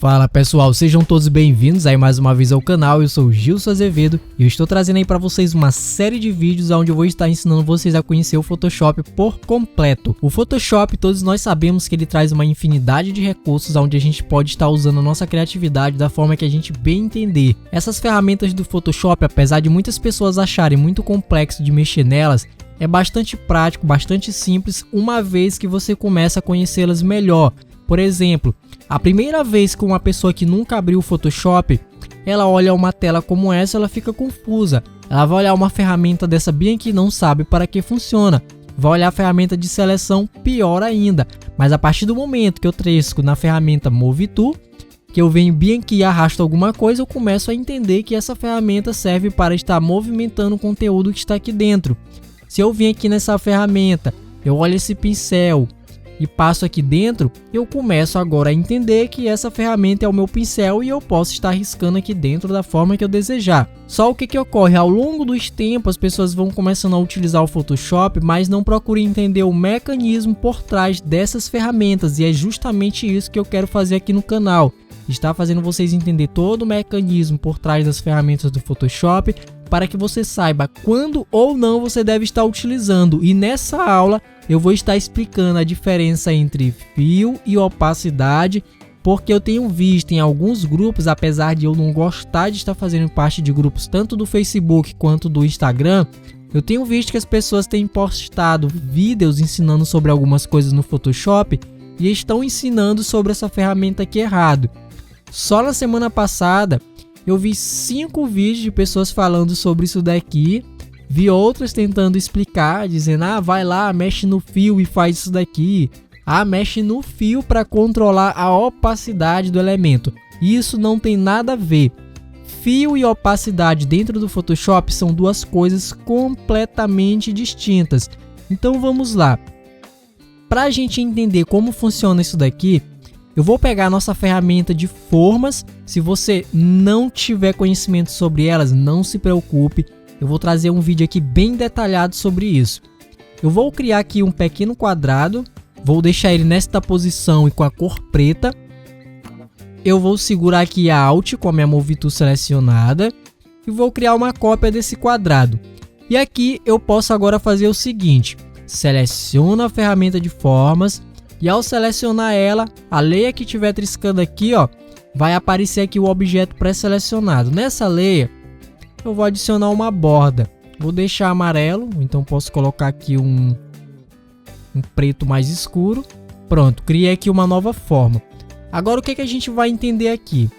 Fala pessoal, sejam todos bem-vindos aí mais uma vez ao canal. Eu sou o Gilson Azevedo e eu estou trazendo aí para vocês uma série de vídeos onde eu vou estar ensinando vocês a conhecer o Photoshop por completo. O Photoshop, todos nós sabemos que ele traz uma infinidade de recursos onde a gente pode estar usando a nossa criatividade da forma que a gente bem entender. Essas ferramentas do Photoshop, apesar de muitas pessoas acharem muito complexo de mexer nelas, é bastante prático, bastante simples, uma vez que você começa a conhecê-las melhor. Por exemplo, a primeira vez que uma pessoa que nunca abriu o Photoshop, ela olha uma tela como essa, ela fica confusa. Ela vai olhar uma ferramenta dessa bem que não sabe para que funciona. Vai olhar a ferramenta de seleção, pior ainda. Mas a partir do momento que eu tresco na ferramenta Move To, que eu venho bem aqui e arrasto alguma coisa, eu começo a entender que essa ferramenta serve para estar movimentando o conteúdo que está aqui dentro. Se eu vim aqui nessa ferramenta, eu olho esse pincel e passo aqui dentro, eu começo agora a entender que essa ferramenta é o meu pincel e eu posso estar riscando aqui dentro da forma que eu desejar. Só o que ocorre? Ao longo dos tempos, as pessoas vão começando a utilizar o Photoshop, mas não procuram entender o mecanismo por trás dessas ferramentas, e é justamente isso que eu quero fazer aqui no canal. Está fazendo vocês entender todo o mecanismo por trás das ferramentas do Photoshop, para que você saiba quando ou não você deve estar utilizando. E nessa aula eu vou estar explicando a diferença entre fio e opacidade, porque eu tenho visto em alguns grupos, apesar de eu não gostar de estar fazendo parte de grupos tanto do Facebook quanto do Instagram, eu tenho visto que as pessoas têm postado vídeos ensinando sobre algumas coisas no Photoshop e estão ensinando sobre essa ferramenta aqui errado. Só na semana passada eu vi 5 vídeos de pessoas falando sobre isso daqui, vi outras tentando explicar, dizendo, vai lá, mexe no fio e faz isso daqui, mexe no fio para controlar a opacidade do elemento. Isso não tem nada a ver. Fio e opacidade dentro do Photoshop são duas coisas completamente distintas. Então vamos lá. Para a gente entender como funciona isso daqui, eu vou pegar a nossa ferramenta de formas. Se você não tiver conhecimento sobre elas, não se preocupe. Eu vou trazer um vídeo aqui bem detalhado sobre isso. Eu vou criar aqui um pequeno quadrado. Vou deixar ele nesta posição e com a cor preta. Eu vou segurar aqui a Alt com a minha Move To selecionada. E vou criar uma cópia desse quadrado. E aqui eu posso agora fazer o seguinte. Seleciono a ferramenta de formas. E ao selecionar ela, a leia que estiver triscando aqui, vai aparecer aqui o objeto pré-selecionado. Nessa leia, eu vou adicionar uma borda. Vou deixar amarelo, então posso colocar aqui um preto mais escuro. Pronto, criei aqui uma nova forma. Agora o que a gente vai entender aqui?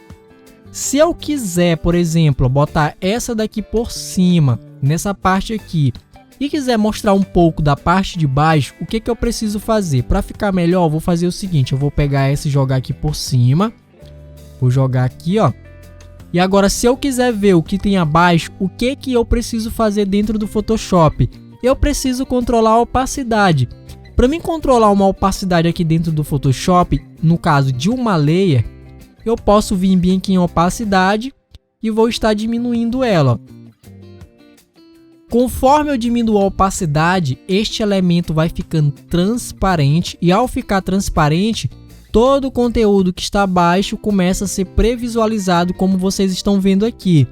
Se eu quiser, por exemplo, botar essa daqui por cima, nessa parte aqui, e quiser mostrar um pouco da parte de baixo, o que eu preciso fazer? Para ficar melhor, eu vou fazer o seguinte, eu vou pegar essa e jogar aqui por cima. Vou jogar aqui, E agora, se eu quiser ver o que tem abaixo, o que eu preciso fazer dentro do Photoshop? Eu preciso controlar a opacidade. Para mim controlar uma opacidade aqui dentro do Photoshop, no caso de uma layer, eu posso vir bem aqui em opacidade e vou estar diminuindo ela, Conforme eu diminuo a opacidade, este elemento vai ficando transparente, e ao ficar transparente, todo o conteúdo que está abaixo começa a ser previsualizado, como vocês estão vendo aqui.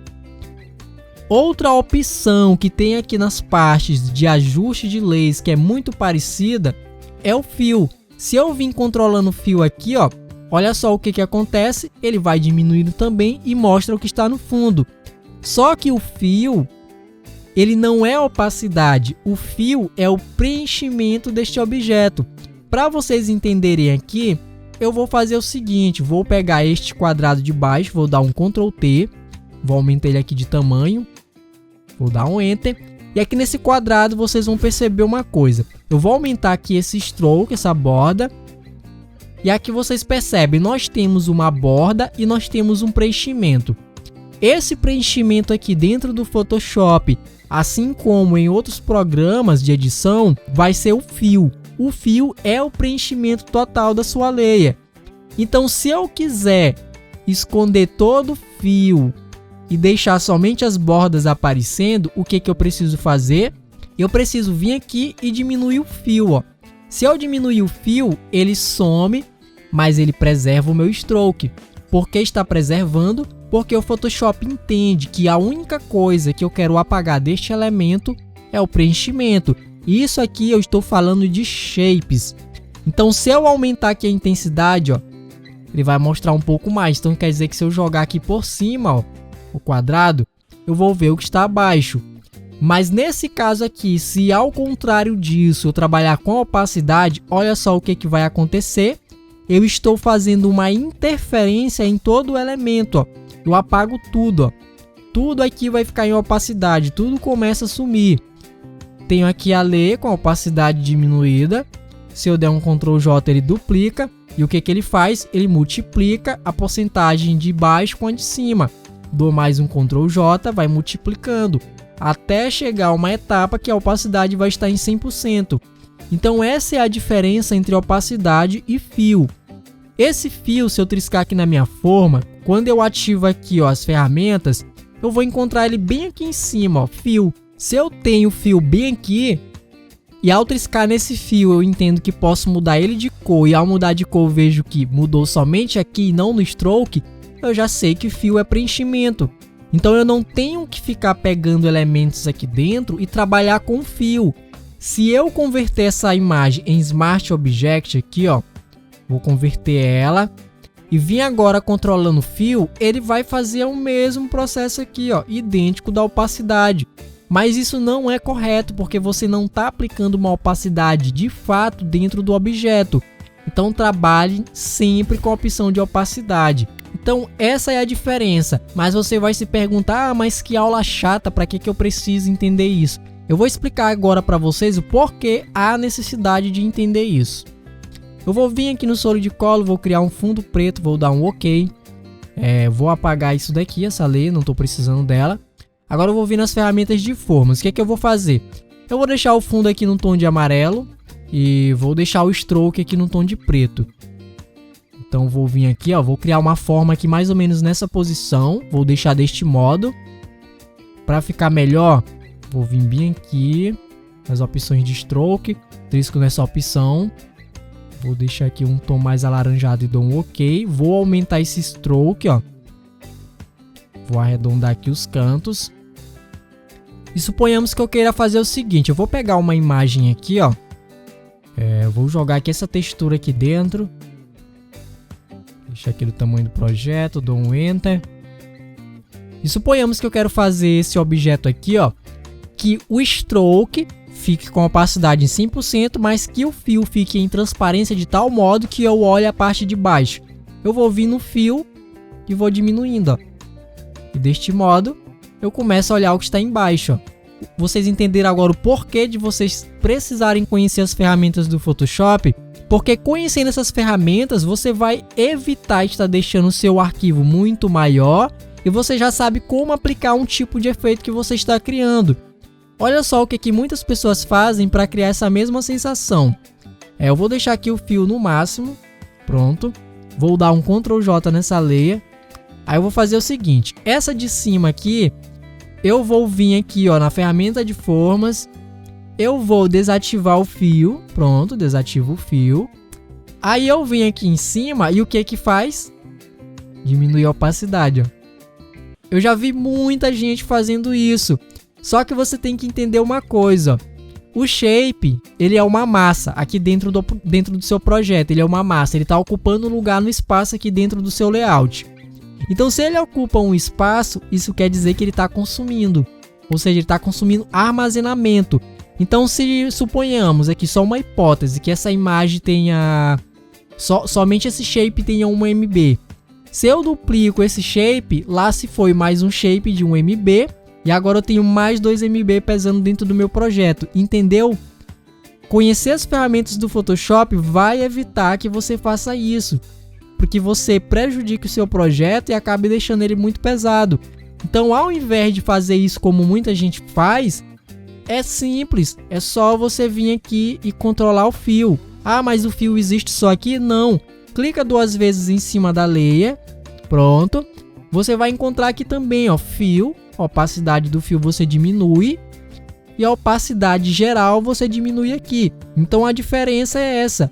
Outra opção que tem aqui nas partes de ajuste de layers, que é muito parecida, é o fio. Se eu vim controlando o fio aqui, olha só o que acontece, ele vai diminuindo também e mostra o que está no fundo. Só que o fio, ele não é opacidade, o fio é o preenchimento deste objeto. Para vocês entenderem aqui, eu vou fazer o seguinte, vou pegar este quadrado de baixo, vou dar um Ctrl T, vou aumentar ele aqui de tamanho, vou dar um Enter, e aqui nesse quadrado vocês vão perceber uma coisa. Eu vou aumentar aqui esse stroke, essa borda, e aqui vocês percebem, nós temos uma borda e nós temos um preenchimento. Esse preenchimento aqui dentro do Photoshop, assim como em outros programas de edição, vai ser o fio. O fio é o preenchimento total da sua layer. Então, se eu quiser esconder todo o fio e deixar somente as bordas aparecendo, o que eu preciso fazer? Eu preciso vir aqui e diminuir o fio. Se eu diminuir o fio, ele some, mas ele preserva o meu stroke. Por que está preservando? Porque o Photoshop entende que a única coisa que eu quero apagar deste elemento é o preenchimento. Isso aqui eu estou falando de shapes. Então, se eu aumentar aqui a intensidade, ó, ele vai mostrar um pouco mais. Então, quer dizer que se eu jogar aqui por cima, ó, o quadrado, eu vou ver o que está abaixo. Mas nesse caso aqui, se ao contrário disso eu trabalhar com a opacidade, olha só o que vai acontecer. Eu estou fazendo uma interferência em todo o elemento, ó. Eu apago tudo, ó. Tudo aqui vai ficar em opacidade, tudo começa a sumir. Tenho aqui a layer com a opacidade diminuída. Se eu der um Ctrl J, ele duplica. E o que ele faz? Ele multiplica a porcentagem de baixo com a de cima. Dou mais um Ctrl J, vai multiplicando, até chegar a uma etapa que a opacidade vai estar em 100%. Então essa é a diferença entre opacidade e fio. Esse fio, se eu triscar aqui na minha forma, quando eu ativo aqui, ó, as ferramentas, eu vou encontrar ele bem aqui em cima, ó, fio. Se eu tenho o fio bem aqui, e ao triscar nesse fio eu entendo que posso mudar ele de cor, e ao mudar de cor eu vejo que mudou somente aqui e não no stroke, eu já sei que fio é preenchimento. Então eu não tenho que ficar pegando elementos aqui dentro e trabalhar com fio. Se eu converter essa imagem em Smart Object aqui, ó, vou converter ela e vir agora controlando o fio, ele vai fazer o mesmo processo aqui, ó, idêntico da opacidade. Mas isso não é correto, porque você não está aplicando uma opacidade de fato dentro do objeto. Então trabalhe sempre com a opção de opacidade. Então essa é a diferença. Mas você vai se perguntar, mas que aula chata, para que eu preciso entender isso? Eu vou explicar agora para vocês o porquê há necessidade de entender isso. Eu vou vir aqui no Solid Color, vou criar um fundo preto, vou dar um OK. Vou apagar isso daqui, essa layer, não estou precisando dela. Agora eu vou vir nas ferramentas de formas. O que eu vou fazer? Eu vou deixar o fundo aqui no tom de amarelo e vou deixar o stroke aqui no tom de preto. Então vou vir aqui, ó, vou criar uma forma aqui mais ou menos nessa posição. Vou deixar deste modo. Para ficar melhor, vou vir bem aqui nas opções de stroke, trisco nessa opção. Vou deixar aqui um tom mais alaranjado e dou um OK. Vou aumentar esse stroke, ó. Vou arredondar aqui os cantos. E suponhamos que eu queira fazer o seguinte, eu vou pegar uma imagem aqui, ó. Vou jogar aqui essa textura aqui dentro. Deixa aqui do tamanho do projeto, dou um Enter. E suponhamos que eu quero fazer esse objeto aqui, ó, que o stroke fique com a opacidade em 100%, mas que o fio fique em transparência de tal modo que eu olhe a parte de baixo. Eu vou vir no fio e vou diminuindo, ó. E deste modo, eu começo a olhar o que está embaixo, ó. Vocês entenderam agora o porquê de vocês precisarem conhecer as ferramentas do Photoshop? Porque conhecendo essas ferramentas, você vai evitar estar deixando o seu arquivo muito maior e você já sabe como aplicar um tipo de efeito que você está criando. Olha só o que muitas pessoas fazem para criar essa mesma sensação. Eu vou deixar aqui o fio no máximo, pronto. Vou dar um Ctrl J nessa layer. Aí eu vou fazer o seguinte, essa de cima aqui, eu vou vir aqui, ó, na ferramenta de formas, eu vou desativar o fio, pronto, desativo o fio. Aí eu venho aqui em cima e o que faz? Diminui a opacidade, ó. Eu já vi muita gente fazendo isso, só que você tem que entender uma coisa, ó. O shape, ele é uma massa aqui dentro do seu projeto, ele é uma massa, ele está ocupando um lugar no espaço aqui dentro do seu layout. Então, se ele ocupa um espaço, isso quer dizer que ele está consumindo. Ou seja, ele está consumindo armazenamento. Então, se suponhamos aqui só uma hipótese, que essa imagem tenha... somente esse shape tenha 1 MB. Se eu duplico esse shape, lá se foi mais um shape de 1 MB. E agora eu tenho mais 2 MB pesando dentro do meu projeto. Entendeu? Conhecer as ferramentas do Photoshop vai evitar que você faça isso. Porque você prejudica o seu projeto e acaba deixando ele muito pesado. Então, ao invés de fazer isso como muita gente faz, é simples. É só você vir aqui e controlar o fio. Ah, mas o fio existe só aqui? Não. Clica 2 vezes em cima da layer. Pronto. Você vai encontrar aqui também, ó, fio. A opacidade do fio você diminui. E a opacidade geral você diminui aqui. Então, a diferença é essa.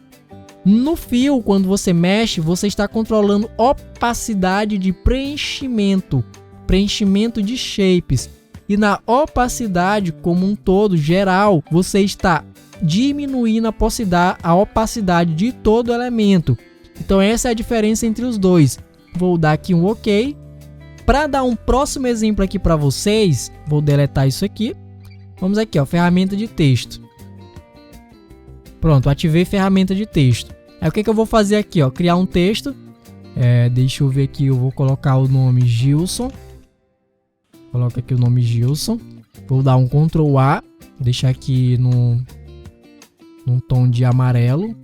No fio, quando você mexe, você está controlando opacidade de preenchimento, preenchimento de shapes. E na opacidade como um todo, geral, você está diminuindo a opacidade de todo o elemento. Então essa é a diferença entre os dois. Vou dar aqui um OK. Para dar um próximo exemplo aqui para vocês, vou deletar isso aqui. Vamos aqui, ó, ferramenta de texto. Pronto, ativei ferramenta de texto. Aí o que eu vou fazer aqui, ó, criar um texto. Deixa eu ver aqui, eu vou colocar o nome Gilson. Coloca aqui o nome Gilson. Vou dar um Ctrl A, deixar aqui num tom de amarelo,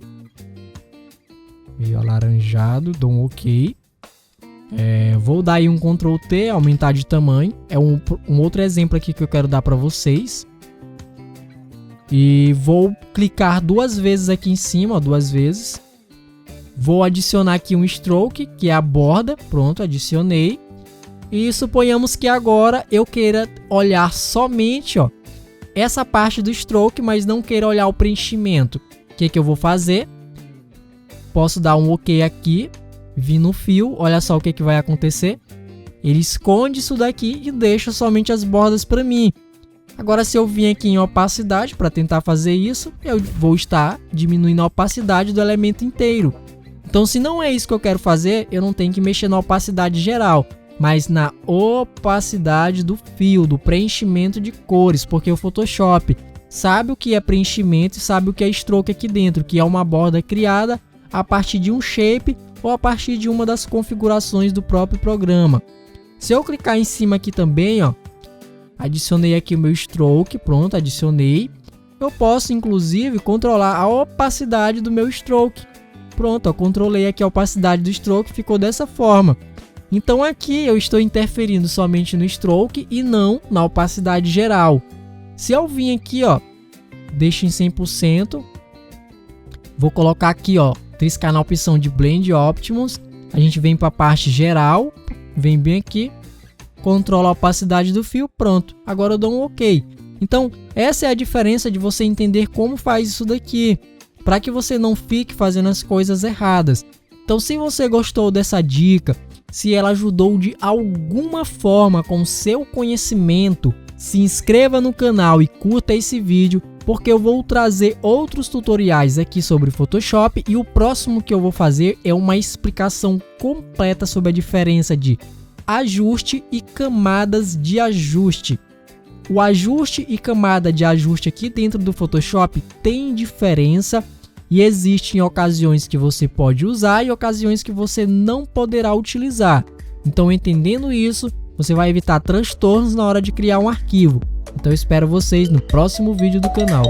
meio alaranjado, dou um OK. Vou dar aí um Ctrl T, aumentar de tamanho. É um outro exemplo aqui que eu quero dar para vocês. E vou clicar 2 vezes aqui em cima, ó, 2 vezes. Vou adicionar aqui um stroke, que é a borda. Pronto, adicionei. E suponhamos que agora eu queira olhar somente, ó, essa parte do stroke, mas não queira olhar o preenchimento. O que eu vou fazer? Posso dar um OK aqui, vir no fio, olha só o que vai acontecer. Ele esconde isso daqui e deixa somente as bordas para mim. Agora, se eu vim aqui em opacidade para tentar fazer isso, eu vou estar diminuindo a opacidade do elemento inteiro. Então, se não é isso que eu quero fazer, eu não tenho que mexer na opacidade geral, mas na opacidade do fio, do preenchimento de cores, porque o Photoshop sabe o que é preenchimento e sabe o que é stroke aqui dentro, que é uma borda criada a partir de um shape ou a partir de uma das configurações do próprio programa. Se eu clicar em cima aqui também, ó, adicionei aqui o meu stroke, pronto, adicionei. Eu posso inclusive controlar a opacidade do meu stroke. Pronto, eu controlei aqui a opacidade do stroke, ficou dessa forma. Então aqui eu estou interferindo somente no stroke e não na opacidade geral. Se eu vir aqui, ó, deixo em 100%, vou colocar aqui, ó, triscar na opção de Blend Options, a gente vem para a parte geral, vem bem aqui, controla a opacidade do fio, pronto. Agora eu dou um OK. Então essa é a diferença de você entender como faz isso daqui, para que você não fique fazendo as coisas erradas. Então, se você gostou dessa dica, se ela ajudou de alguma forma com o seu conhecimento, se inscreva no canal e curta esse vídeo, porque eu vou trazer outros tutoriais aqui sobre Photoshop e o próximo que eu vou fazer é uma explicação completa sobre a diferença de ajuste e camadas de ajuste. O ajuste e camada de ajuste aqui dentro do Photoshop tem diferença e existem ocasiões que você pode usar e ocasiões que você não poderá utilizar. Então, entendendo isso, você vai evitar transtornos na hora de criar um arquivo. Então, eu espero vocês no próximo vídeo do canal.